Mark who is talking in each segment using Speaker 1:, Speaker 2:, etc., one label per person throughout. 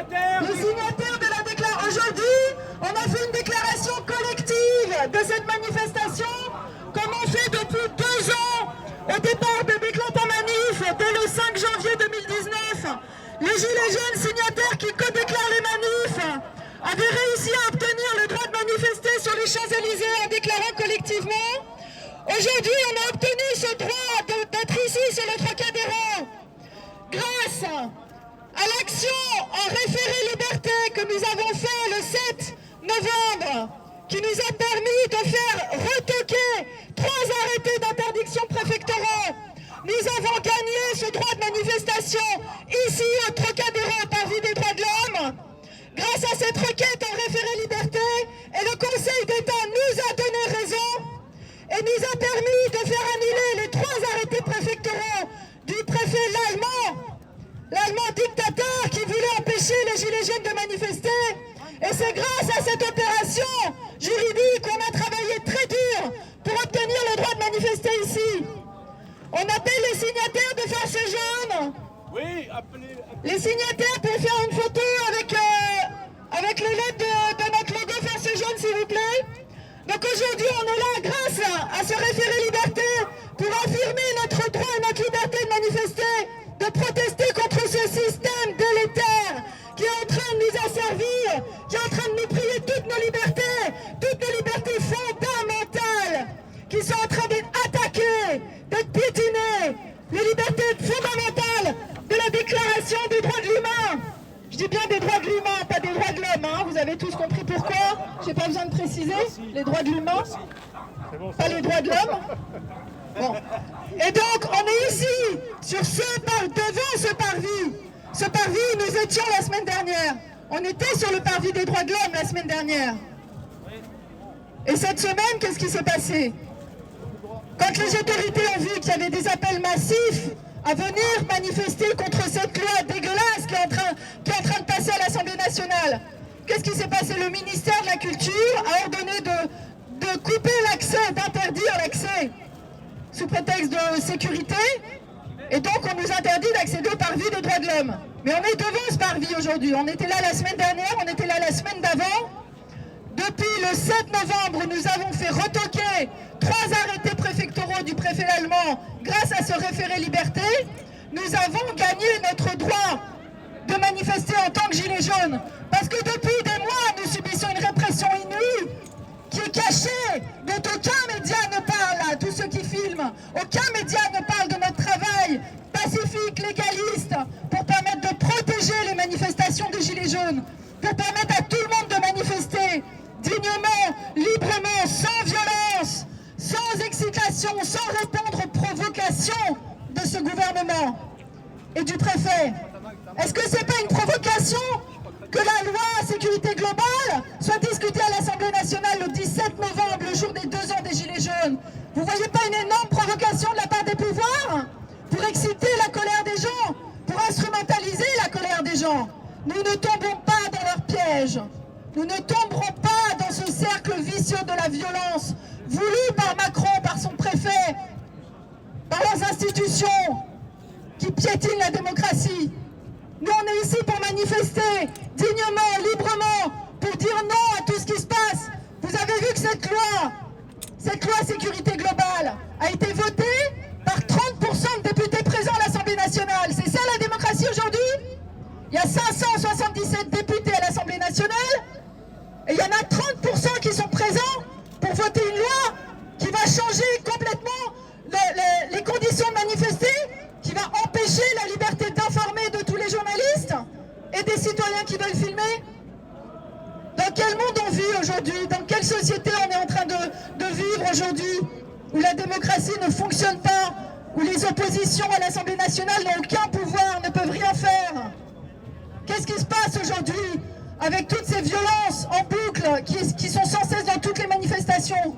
Speaker 1: signataires de la déclaration. Aujourd'hui, on a fait une déclaration collective de cette manifestation, comme on fait depuis 2 ans, au départ de Béclata Manif, dès le 5 janvier 2019. Les Gilets jaunes signataires qui co-déclarent les manifs avaient réussi à obtenir le droit de manifester sur les Champs-Élysées en déclarant collectivement. Aujourd'hui, on a obtenu ce droit d'être ici sur le Trocadéro grâce à l'action en référé liberté que nous avons fait le 7 novembre, qui nous a permis de faire retoquer 3 arrêtés d'interdiction préfectoraux. Nous avons gagné ce droit de manifestation ici au Trocadéro au Parvis des droits de l'homme. Grâce à cette requête en référé liberté, et le Conseil d'État nous a donné raison et nous a permis de faire annuler les 3 arrêtés préfectoraux du préfet l'allemand dictateur qui voulait empêcher les Gilets jaunes de manifester. Et c'est grâce à cette opération juridique qu'on a travaillé très dur pour obtenir le droit de manifester ici. On appelle les signataires de Force Jaune.
Speaker 2: Oui, appelez.
Speaker 1: Les signataires pour faire une photo avec les lettres de notre logo Force Jaune, s'il vous plaît. Donc aujourd'hui, on est là grâce à ce référé liberté pour affirmer notre droit et notre liberté de manifester, de protester contre ce système délétère qui est en train de nous asservir, qui est en train de nous priver toutes nos libertés fondamentales, qui sont en train d'être attaquées, d'être piétinées, les libertés fondamentales de la Déclaration des droits de l'humain. Je dis bien des droits de l'humain, pas des droits de l'homme, hein. Vous avez tous compris pourquoi. J'ai pas besoin de préciser. Les droits de l'humain, pas les droits de l'homme. Bon. Et donc, on est ici, devant ce parvis. Ce parvis, nous étions la semaine dernière. On était sur le parvis des droits de l'homme la semaine dernière. Et cette semaine, qu'est-ce qui s'est passé? Quand les autorités ont vu qu'il y avait des appels massifs à venir manifester contre cette loi dégueulasse qui est en train de passer à l'Assemblée nationale, qu'est-ce qui s'est passé? Le ministère de la Culture a ordonné de couper l'accès, d'interdire l'accès sous prétexte de sécurité, et donc on nous interdit d'accéder au parvis des droits de l'homme. Mais on est devant ce parvis aujourd'hui. On était là la semaine dernière, on était là la semaine d'avant. Depuis le 7 novembre, nous avons fait retoquer 3 arrêtés préfectoraux du préfet allemand grâce à ce référé liberté. Nous avons gagné notre droit de manifester en tant que gilets jaunes. Parce que depuis des mois, nous subissons une répression inouïe qui est cachée, dont aucun média ne parle, là, tous ceux qui filment. Aucun média ne parle de notre travail pacifique, légaliste, pour permettre de protéger les manifestations des gilets jaunes, pour permettre à tout le monde de manifester dignement, librement, sans violence, sans excitation, sans répondre aux provocations de ce gouvernement et du préfet. Est-ce que c'est pas une provocation que la loi sécurité globale soit discutée à l'Assemblée nationale le 17 novembre, le jour des 2 ans des Gilets jaunes? Vous voyez pas une énorme provocation de la part des pouvoirs pour exciter la colère des gens, pour instrumentaliser la colère des gens? Nous ne tombons pas dans leur piège. Nous ne tomberons pas dans ce cercle vicieux de la violence voulu par Macron, par son préfet, par leurs institutions qui piétinent la démocratie. Nous, on est ici pour manifester dignement, librement, pour dire non à tout ce qui se passe. Vous avez vu que cette loi sécurité globale a été votée par 30% de députés présents à l'Assemblée nationale. C'est ça la démocratie aujourd'hui? Il y a 577 députés à l'Assemblée nationale et il y en a 30% qui sont présents pour voter une loi qui va changer complètement les conditions de manifester, qui va empêcher la liberté d'informer de tous les journalistes et des citoyens qui veulent filmer. Dans quel monde on vit aujourd'hui? Dans quelle société on est en train de vivre aujourd'hui? Où la démocratie ne fonctionne pas, où les oppositions à l'Assemblée nationale n'ont aucun pouvoir, ne peuvent rien faire. Qu'est-ce qui se passe aujourd'hui avec toutes ces violences en boucle qui sont sans cesse dans toutes les manifestations?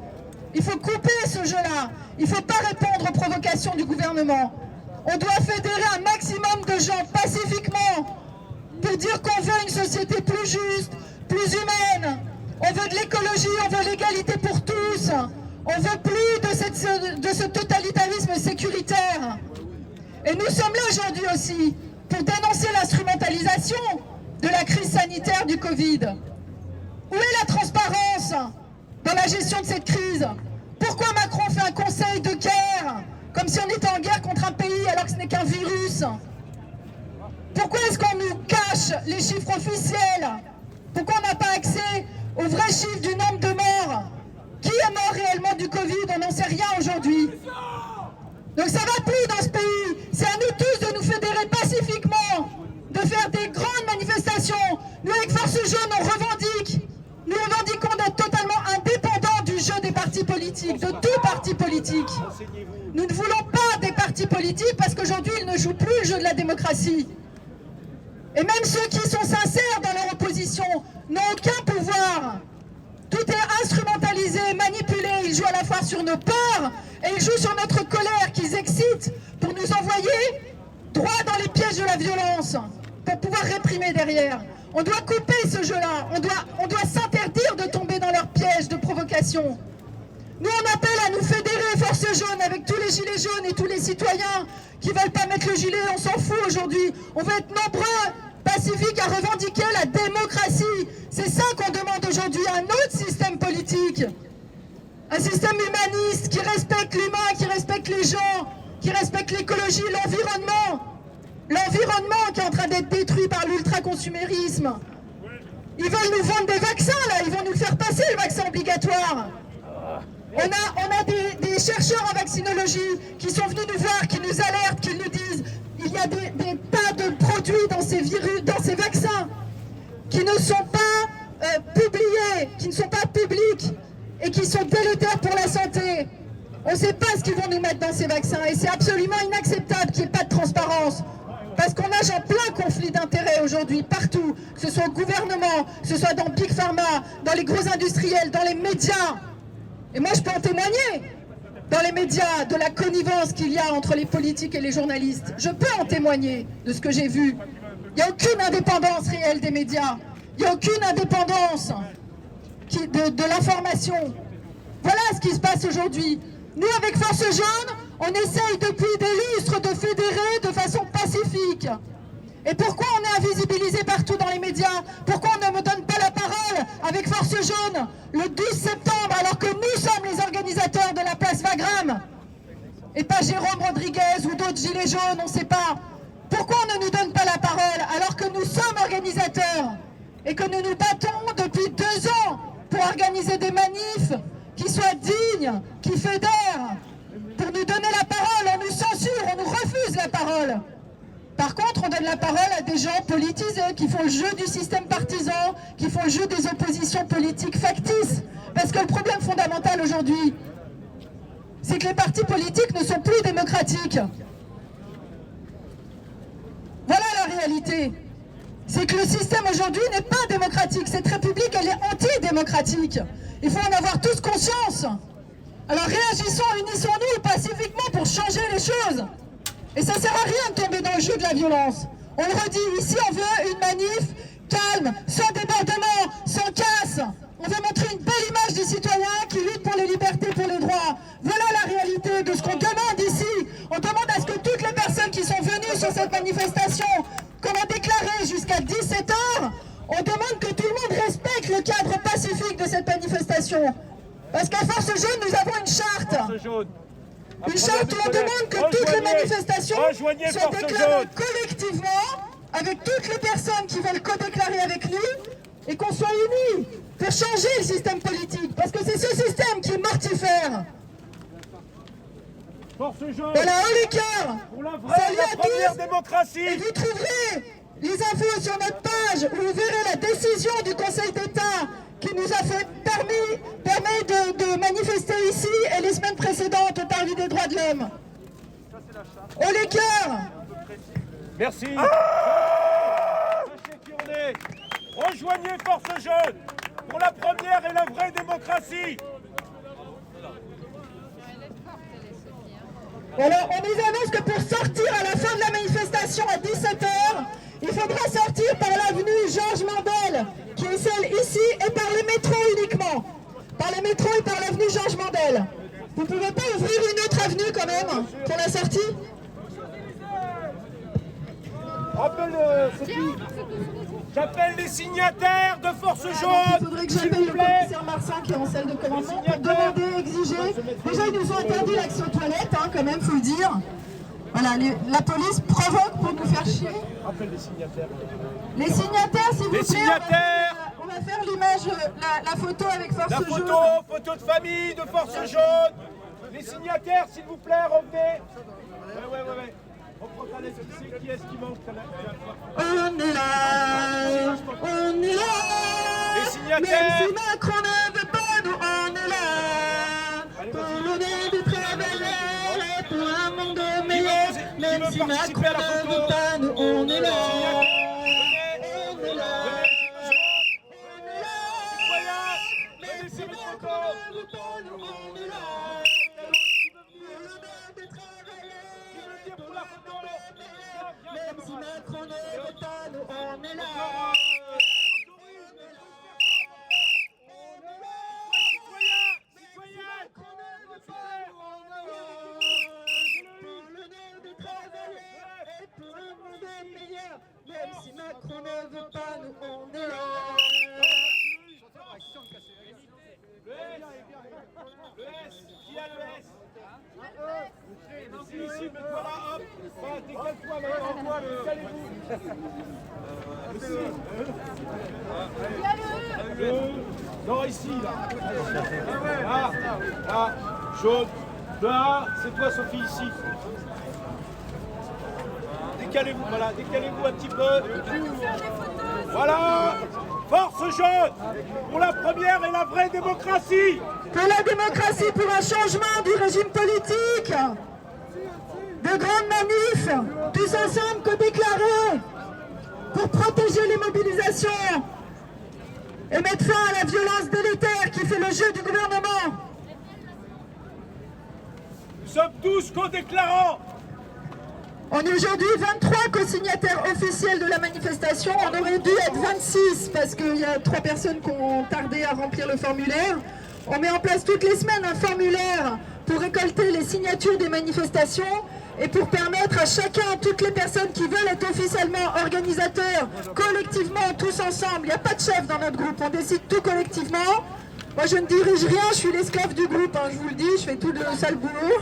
Speaker 1: Il faut couper ce jeu-là. Il ne faut pas répondre aux provocations du gouvernement. On doit fédérer un maximum de gens pacifiquement pour dire qu'on veut une société plus juste, plus humaine. On veut de l'écologie, on veut l'égalité pour tous. On veut plus de ce totalitarisme sécuritaire. Et nous sommes là aujourd'hui aussi pour dénoncer l'instrumentalisation de la crise sanitaire du Covid? Où est la transparence dans la gestion de cette crise? Pourquoi Macron fait un conseil de guerre, comme si on était en guerre contre un pays alors que ce n'est qu'un virus? Pourquoi est-ce qu'on nous cache les chiffres officiels? Pourquoi on n'a pas accès aux vrais chiffres du nombre de morts? Qui est mort réellement du Covid? On n'en sait rien aujourd'hui. Donc ça va plus dans ce pays. C'est à nous tous de nous fédérer pacifiquement, de faire des grandes manifestations. Nous, avec Force Jaune, on revendique. Nous revendiquons d'être totalement indépendants du jeu des partis politiques, de tout parti politique. Nous ne voulons pas des partis politiques parce qu'aujourd'hui, ils ne jouent plus le jeu de la démocratie. Et même ceux qui sont sincères dans leur opposition n'ont aucun pouvoir. Tout est instrumentalisé, manipulé. Ils jouent à la fois sur nos peurs et ils jouent sur notre colère qu'ils excitent pour nous envoyer droit dans les pièges de la violence, pour pouvoir réprimer derrière. On doit couper ce jeu-là. On doit s'interdire de tomber dans leurs pièges de provocation. Nous, on appelle à nous fédérer, Force Jaune, avec tous les gilets jaunes et tous les citoyens qui ne veulent pas mettre le gilet. On s'en fout aujourd'hui. On va être nombreux, pacifiques, à revendiquer la démocratie. C'est ça qu'on demande aujourd'hui, un autre système politique. Un système humaniste qui respecte l'humain, qui respecte les gens, qui respecte l'écologie, l'environnement. L'environnement qui est en train d'être détruit par l'ultra-consumérisme. Ils veulent nous vendre des vaccins, là. Ils vont nous faire passer le vaccin obligatoire. On a des chercheurs en vaccinologie qui sont venus nous voir, qui nous alertent, qui nous disent il y a des tas de produits dans ces virus, dans ces vaccins qui ne sont pas publiés, qui ne sont pas publics et qui sont délétères pour la santé. On ne sait pas ce qu'ils vont nous mettre dans ces vaccins et c'est absolument inacceptable qu'il n'y ait pas de transparence. Parce qu'on nage en plein conflit d'intérêts aujourd'hui, partout, que ce soit au gouvernement, que ce soit dans Big Pharma, dans les gros industriels, dans les médias. Et moi, je peux en témoigner dans les médias de la connivence qu'il y a entre les politiques et les journalistes. Je peux en témoigner de ce que j'ai vu. Il n'y a aucune indépendance réelle des médias. Il n'y a aucune indépendance de l'information. Voilà ce qui se passe aujourd'hui. Nous, avec Force Jaune, on essaye depuis des lustres de fédérer de façon pacifique. Et pourquoi on est invisibilisé partout dans les médias? Pourquoi on ne me donne pas la parole avec Force Jaune le 12 septembre alors que nous sommes les organisateurs de la place Wagram? Et pas Jérôme Rodriguez ou d'autres gilets jaunes, on ne sait pas. Pourquoi on ne nous donne pas la parole alors que nous sommes organisateurs et que nous nous battons depuis 2 ans pour organiser des manifs qui soient dignes, qui fédèrent? Pour nous donner la parole, on nous censure, on nous refuse la parole. Par contre, on donne la parole à des gens politisés qui font le jeu du système partisan, qui font le jeu des oppositions politiques factices. Parce que le problème fondamental aujourd'hui, c'est que les partis politiques ne sont plus démocratiques. Voilà la réalité. C'est que le système aujourd'hui n'est pas démocratique. Cette république, elle est antidémocratique. Il faut en avoir tous conscience. Alors réagissons, unissons-nous pacifiquement pour changer les choses. Et ça ne sert à rien de tomber dans le jeu de la violence. On le redit, ici on veut une manif calme, sans débordement, sans casse. On veut montrer une belle image des citoyens qui luttent pour les libertés, pour les droits. Voilà la réalité de ce qu'on demande ici. On demande à ce que toutes les personnes qui sont venues sur cette manifestation, qu'on a déclarée jusqu'à 17 h, on demande que tout le monde respecte le cadre pacifique de cette manifestation. Parce qu'à Force Jaune, nous avons une charte. Une charte où on demande que toutes les manifestations soient déclarées collectivement avec toutes les personnes qui veulent co-déclarer avec nous et qu'on soit unis pour changer le système politique. Parce que c'est ce système qui est mortifère. Voilà, haut les cœurs. Salut à tous. Démocratie. Et vous trouverez les infos sur notre page où vous verrez la décision du Conseil d'État qui nous a permis de manifester ici et les semaines précédentes au Parvis des droits de l'homme. Haut les cœurs.
Speaker 2: Merci. Sachez qui on est. Rejoignez Force Jaune pour la première et la vraie démocratie.
Speaker 1: Alors, on nous annonce que pour sortir à la fin de la manifestation à 17 h, il faudra sortir par l'avenue Georges Mandel, qui est celle ici, et par les métros uniquement. Par les métros et par l'avenue Georges Mandel. Vous ne pouvez pas ouvrir une autre avenue quand même pour la sortie?
Speaker 2: Rappelle, c'est qui? J'appelle les signataires de Force
Speaker 1: Il
Speaker 2: Jaune.
Speaker 1: faudrait que
Speaker 2: S'il
Speaker 1: j'appelle
Speaker 2: vous
Speaker 1: le
Speaker 2: plaît.
Speaker 1: commissaire Marsan qui est en salle de commandement pour demander, exiger. Déjà, ils nous ont interdit l'accès aux toilettes, hein, quand même, faut le dire. Voilà, la police provoque pour nous faire chier.
Speaker 2: Rappelle les signataires.
Speaker 1: Les signataires, s'il vous plaît.
Speaker 2: Les signataires.
Speaker 1: On va faire l'image, la photo avec Force
Speaker 2: La
Speaker 1: Jaune.
Speaker 2: photo de famille de Force Jaune. Les signataires, s'il vous plaît, revenez. Ouais. Reprends ta lettre, qui est-ce qui manque?
Speaker 1: On est là, on est là.
Speaker 2: Les signataires.
Speaker 1: Même si Macron ne veut pas, nous on est là. Pour l'honneur du travailleur et pour un monde meilleur. Même si Macron ne veut pas, nous on est là. On est là. Même si Macron ne veut pas, nous on est là. Pour l'honneur des travailleurs.
Speaker 2: Pour la photo.
Speaker 1: Même si Macron ne veut pas, nous on est là. Même si Macron ne veut pas, nous on est là.
Speaker 2: Le S, qui a le S? Ici, mets-toi là, hop. Décale-toi maintenant, décalez-vous. Non, ici, là. Là, jaune. Là, c'est toi, Sophie, ici. Décalez-vous, voilà, décalez-vous un petit peu. Voilà. Force Jaune pour la première et la vraie démocratie.
Speaker 1: Pour la démocratie, pour un changement du régime politique. De grandes manifs, tous ensemble co-déclarés, pour protéger les mobilisations et mettre fin à la violence délétère qui fait le jeu du gouvernement.
Speaker 2: Nous sommes tous co-déclarants.
Speaker 1: On est aujourd'hui 23 co-signataires officiels de la manifestation. On aurait dû être 26 parce qu'il y a 3 personnes qui ont tardé à remplir le formulaire. On met en place toutes les semaines un formulaire pour récolter les signatures des manifestations et pour permettre à chacun, toutes les personnes qui veulent être officiellement organisateurs, collectivement, tous ensemble. Il n'y a pas de chef dans notre groupe, on décide tout collectivement. Moi je ne dirige rien, je suis l'esclave du groupe, hein, je vous le dis, je fais tout le sale boulot.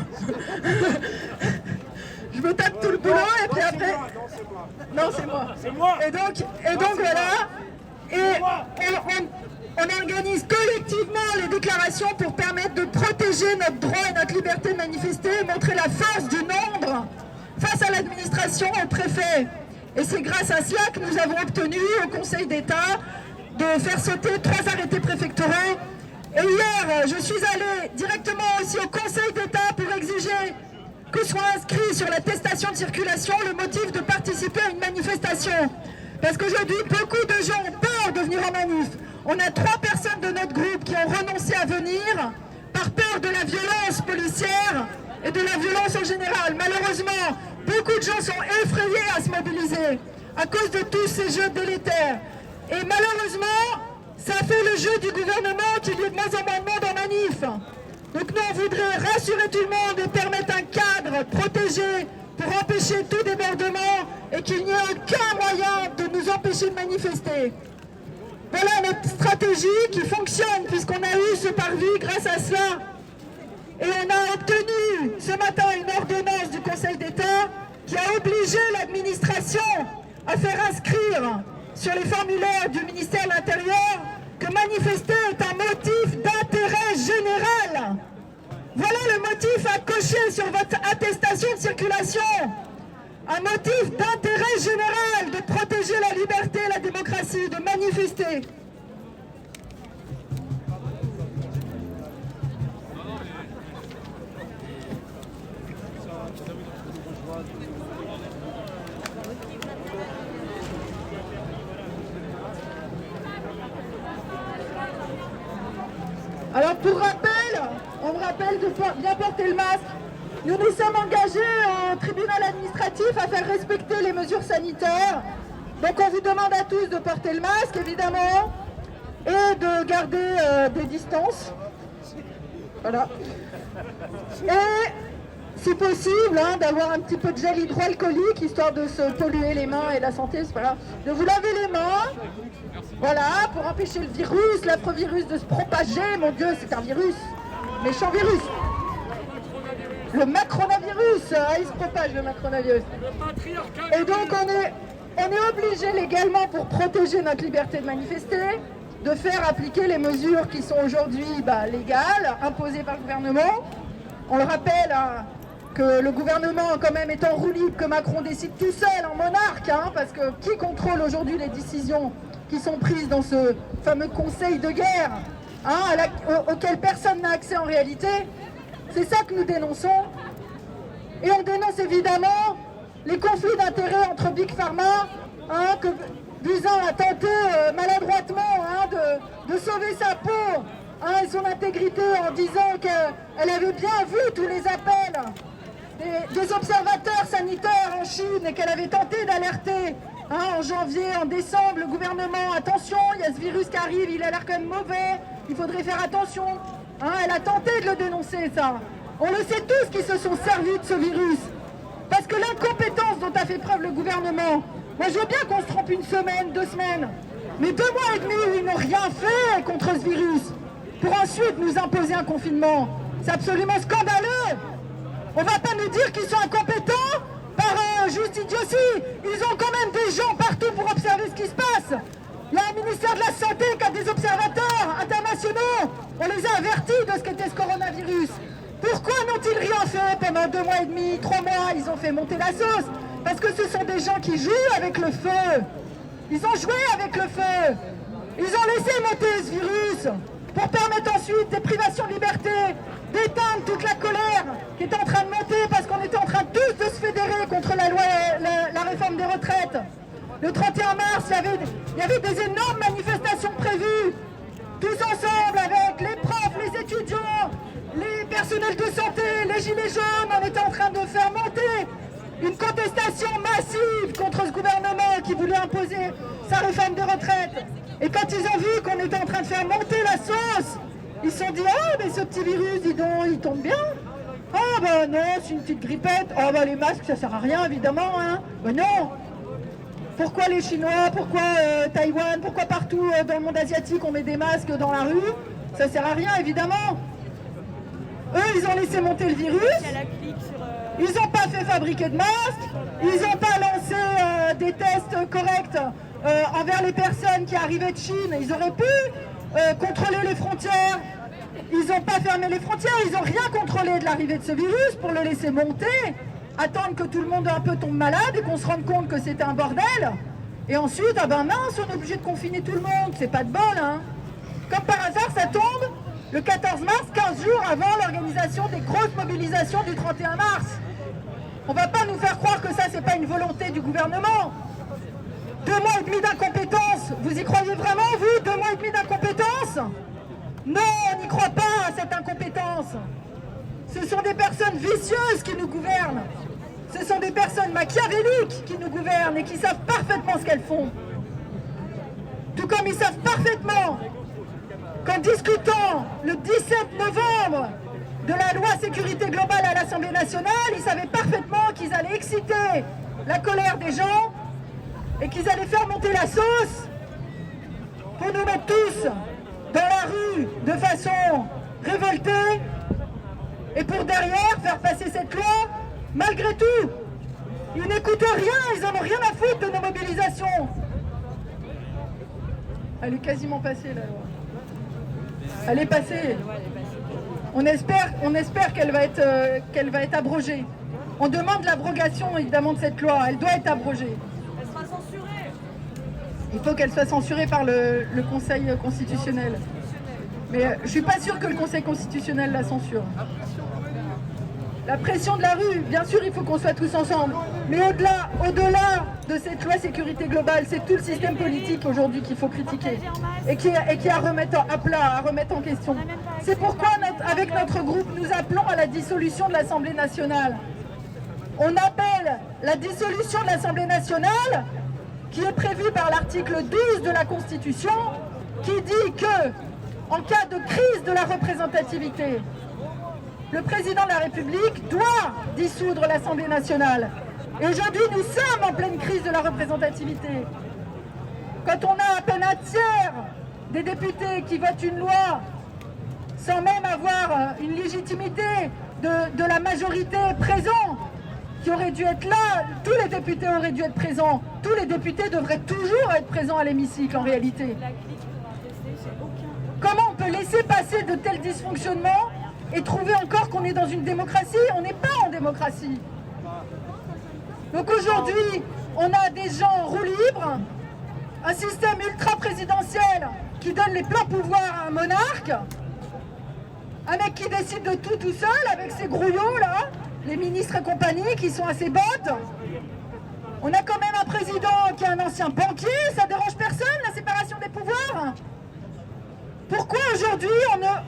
Speaker 1: Je me tape tout le boulot et puis après... Non, c'est moi.
Speaker 2: C'est moi.
Speaker 1: Et donc voilà. Et on organise collectivement les déclarations pour permettre de protéger notre droit et notre liberté de manifester, montrer la force du nombre face à l'administration, au préfet. Et c'est grâce à cela que nous avons obtenu au Conseil d'État de faire sauter 3 arrêtés préfectoraux. Et hier, je suis allée directement aussi au Conseil d'État pour exiger que soit inscrit sur l'attestation de circulation le motif de participer à une manifestation. Parce qu'aujourd'hui, beaucoup de gens ont peur de venir en manif. On a 3 personnes de notre groupe qui ont renoncé à venir par peur de la violence policière et de la violence en général. Malheureusement, beaucoup de gens sont effrayés à se mobiliser à cause de tous ces jeux délétères. Et malheureusement, ça fait le jeu du gouvernement qu'il y ait de moins en moins de monde en manif. Donc nous, on voudrait rassurer tout le monde et permettre un cadre protégé pour empêcher tout débordement et qu'il n'y ait aucun moyen de nous empêcher de manifester. Voilà notre stratégie qui fonctionne puisqu'on a eu ce parvis grâce à cela. Et on a obtenu ce matin une ordonnance du Conseil d'État qui a obligé l'administration à faire inscrire sur les formulaires du ministère de l'Intérieur que manifester est un motif d'intérêt général. Voilà le motif à cocher sur votre attestation de circulation. Un motif d'intérêt général de protéger la liberté et la démocratie, de manifester. Alors pour rappel, on me rappelle de bien porter le masque. Nous nous sommes engagés au tribunal administratif à faire respecter les mesures sanitaires. Donc on vous demande à tous de porter le masque, évidemment, et de garder des distances. Voilà. Et si possible, hein, d'avoir un petit peu de gel hydroalcoolique, histoire de se polluer les mains et la santé, voilà. De vous laver les mains, voilà, pour empêcher le virus, l'affrevirus de se propager. Mon Dieu, c'est un virus, méchant virus. Le macronavirus, il se propage le macronavirus. Et donc on est obligé légalement, pour protéger notre liberté de manifester, de faire appliquer les mesures qui sont aujourd'hui légales, imposées par le gouvernement. On le rappelle, hein, que le gouvernement quand même est en roue libre, que Macron décide tout seul en monarque, hein, parce que qui contrôle aujourd'hui les décisions qui sont prises dans ce fameux conseil de guerre, hein, auquel personne n'a accès en réalité? C'est ça que nous dénonçons. Et on dénonce évidemment les conflits d'intérêts entre Big Pharma, hein, visant à tenter maladroitement, hein, de sauver sa peau, hein, et son intégrité, en disant qu'elle avait bien vu tous les appels des observateurs sanitaires en Chine et qu'elle avait tenté d'alerter, hein, en janvier, en décembre, le gouvernement, attention, il y a ce virus qui arrive, il a l'air quand même mauvais, il faudrait faire attention. Hein, elle a tenté de le dénoncer, ça. On le sait tous qui se sont servis de ce virus. Parce que l'incompétence dont a fait preuve le gouvernement, moi je veux bien qu'on se trompe une semaine, 2 semaines, mais 2 mois et demi où ils n'ont rien fait contre ce virus, pour ensuite nous imposer un confinement, c'est absolument scandaleux. On va pas nous dire qu'ils sont incompétents par juste idiotie. Ils ont quand même des gens partout pour observer ce qui se passe. Il y a un ministère de la Santé qui a des observateurs internationaux. On les a avertis de ce qu'était ce coronavirus. Pourquoi n'ont-ils rien fait pendant 2 mois et demi, 3 mois? Ils ont fait monter la sauce. Parce que ce sont des gens qui jouent avec le feu. Ils ont joué avec le feu. Ils ont laissé monter ce virus pour permettre ensuite des privations de liberté, d'éteindre toute la colère qui était en train de monter parce qu'on était en train tous de se fédérer contre la loi, la réforme des retraites. Le 31 mars, il y avait des énormes manifestations prévues, tous ensemble avec les profs, les étudiants, les personnels de santé, les gilets jaunes. On était en train de faire monter une contestation massive contre ce gouvernement qui voulait imposer sa réforme des retraites. Et quand ils ont vu qu'on était en train de faire monter la sauce, ils se sont dit « Ah, mais ce petit virus, dis donc, il tombe bien. Ah ben non, c'est une petite grippette. Ah ben les masques, ça sert à rien, évidemment. Hein. Ben non. Pourquoi les Chinois, pourquoi Taïwan, pourquoi partout dans le monde asiatique on met des masques dans la rue? Ça sert à rien, évidemment. Eux, ils ont laissé monter le virus. Ils n'ont pas fait fabriquer de masques. Ils n'ont pas lancé des tests corrects envers les personnes qui arrivaient de Chine. Ils auraient pu contrôler les frontières. Ils n'ont pas fermé les frontières. Ils n'ont rien contrôlé de l'arrivée de ce virus pour le laisser monter. Attendre que tout le monde un peu tombe malade et qu'on se rende compte que c'était un bordel. Et ensuite, ah ben mince, on est obligé de confiner tout le monde. C'est pas de bol, hein. Comme par hasard, ça tombe le 14 mars, 15 jours avant l'organisation des grosses mobilisations du 31 mars. On va pas nous faire croire que ça, c'est pas une volonté du gouvernement. 2 mois et demi d'incompétence. Vous y croyez vraiment, vous, 2 mois et demi d'incompétence? Non, on n'y croit pas à cette incompétence. Ce sont des personnes vicieuses qui nous gouvernent. Ce sont des personnes machiavéliques qui nous gouvernent et qui savent parfaitement ce qu'elles font. Tout comme ils savent parfaitement qu'en discutant le 17 novembre de la loi sécurité globale à l'Assemblée nationale, ils savaient parfaitement qu'ils allaient exciter la colère des gens et qu'ils allaient faire monter la sauce pour nous mettre tous dans la rue de façon révoltée et pour derrière faire passer cette loi malgré tout. Ils n'écoutent rien, ils n'en ont rien à foutre de nos mobilisations. Elle est quasiment passée la loi. Elle est passée. On espère qu'elle va être abrogée. On demande l'abrogation évidemment de cette loi. Elle doit être abrogée.
Speaker 3: Elle sera censurée.
Speaker 1: Il faut qu'elle soit censurée par le Conseil constitutionnel. Mais je ne suis pas sûre que le Conseil constitutionnel la censure. La pression de la rue, bien sûr, il faut qu'on soit tous ensemble. Mais au-delà de cette loi sécurité globale, c'est tout le système politique aujourd'hui qu'il faut critiquer et qui est à remettre à plat, à remettre en question. C'est pourquoi, avec notre groupe, nous appelons à la dissolution de l'Assemblée nationale. On appelle la dissolution de l'Assemblée nationale, qui est prévue par l'article 12 de la Constitution, qui dit que, en cas de crise de la représentativité, le président de la République doit dissoudre l'Assemblée nationale. Et aujourd'hui, nous sommes en pleine crise de la représentativité. Quand on a à peine un tiers des députés qui votent une loi sans même avoir une légitimité de la majorité présente, qui aurait dû être là, tous les députés auraient dû être présents. Tous les députés devraient toujours être présents à l'hémicycle en réalité. Comment on peut laisser passer de tels dysfonctionnements et trouver encore qu'on est dans une démocratie? On n'est pas en démocratie. Donc aujourd'hui, on a des gens en roue libre, un système ultra-présidentiel qui donne les pleins pouvoirs à un monarque, un mec qui décide de tout seul avec ses grouillons là, les ministres et compagnie qui sont à ses bottes. On a quand même un président qui est un ancien banquier, ça dérange personne la séparation des pouvoirs? Pourquoi aujourd'hui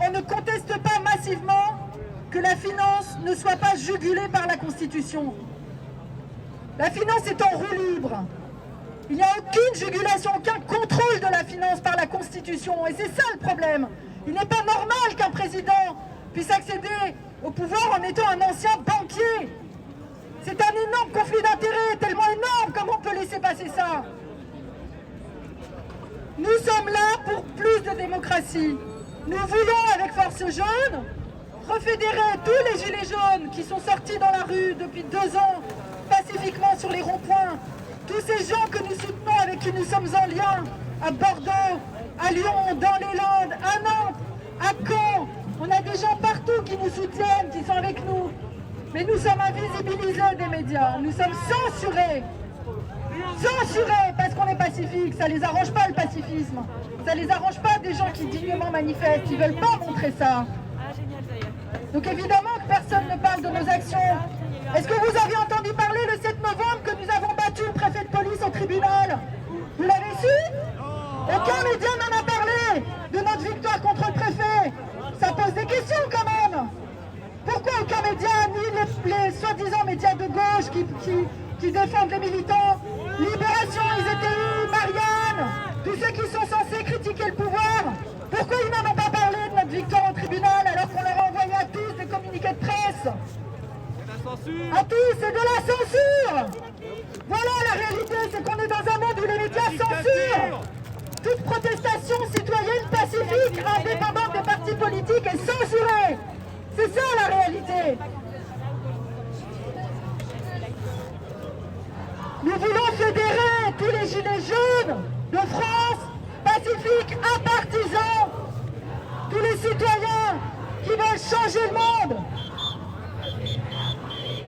Speaker 1: on ne conteste pas massivement que la finance ne soit pas jugulée par la Constitution? La finance est en roue libre. Il n'y a aucune jugulation, aucun contrôle de la finance par la Constitution. Et c'est ça le problème. Il n'est pas normal qu'un président puisse accéder au pouvoir en étant un ancien banquier. C'est un énorme conflit d'intérêts, tellement énorme, comment on peut laisser passer ça? Nous sommes là pour plus de démocratie. Nous voulons, avec Force Jaune, refédérer tous les gilets jaunes qui sont sortis dans la rue depuis 2 ans, pacifiquement sur les ronds-points. Tous ces gens que nous soutenons, avec qui nous sommes en lien, à Bordeaux, à Lyon, dans les Landes, à Nantes, à Caen. On a des gens partout qui nous soutiennent, qui sont avec nous. Mais nous sommes invisibilisés des médias, nous sommes censurés. Censurés parce qu'on est pacifique, ça les arrange pas le pacifisme. Ça les arrange pas des gens qui dignement manifestent, qui veulent pas montrer ça. Donc évidemment que personne ne parle de nos actions. Est-ce que vous avez entendu parler le 7 novembre que nous avons battu le préfet de police au tribunal? Vous l'avez su? Aucun média n'en a parlé de notre victoire contre le préfet. Ça pose des questions quand même. Pourquoi aucun média, ni les soi-disant médias de gauche qui défendent les militants, Libération, ils étaient où? Marianne, tous ceux qui sont censés critiquer le pouvoir, pourquoi ils n'en ont pas parlé de notre victoire au tribunal alors qu'on leur a envoyé à tous des communiqués de presse? À tous, c'est de la censure. Voilà la réalité, c'est qu'on est dans un monde où les médias censurent. Toute protestation citoyenne pacifique, indépendante des partis politiques est censurée. C'est ça la réalité. Nous voulons fédérer tous les gilets jaunes de France, pacifiques, apartisans, tous les citoyens qui veulent changer le monde,